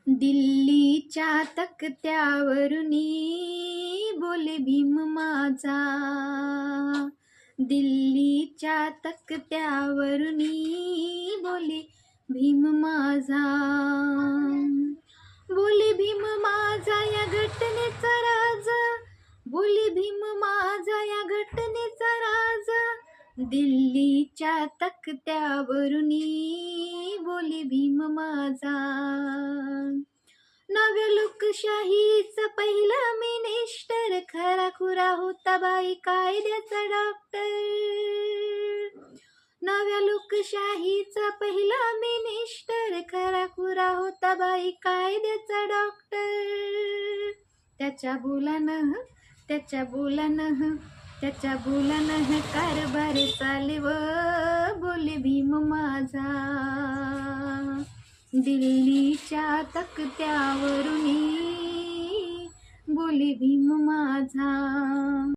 दिल्लीच्या तक्त्यावरुनी बोले भीम माझा. दिल्लीच्या तक्त्यावरुनी बोले भीम माझा. बोले भीम माझा या घटनेचा राज. बोले भीम माझा या घटनेचा राज. दिल्लीच्या तक्त्यावरुनी बोले भीम माझा. नव्या लोकशाहीचा पहिला मिनिस्टर, खराखुरा होता बाई कायद्याचा डॉक्टर. नव्या लोकशाहीचा पहिला मिनिस्टर, खराखुरा होता बाई कायद्याचा डॉक्टर. त्याच्या बोलानं कारभार चालव. बोले भीम माझा. दिल्लीच्या तक्त्यावरुनी बोले भीम माझा.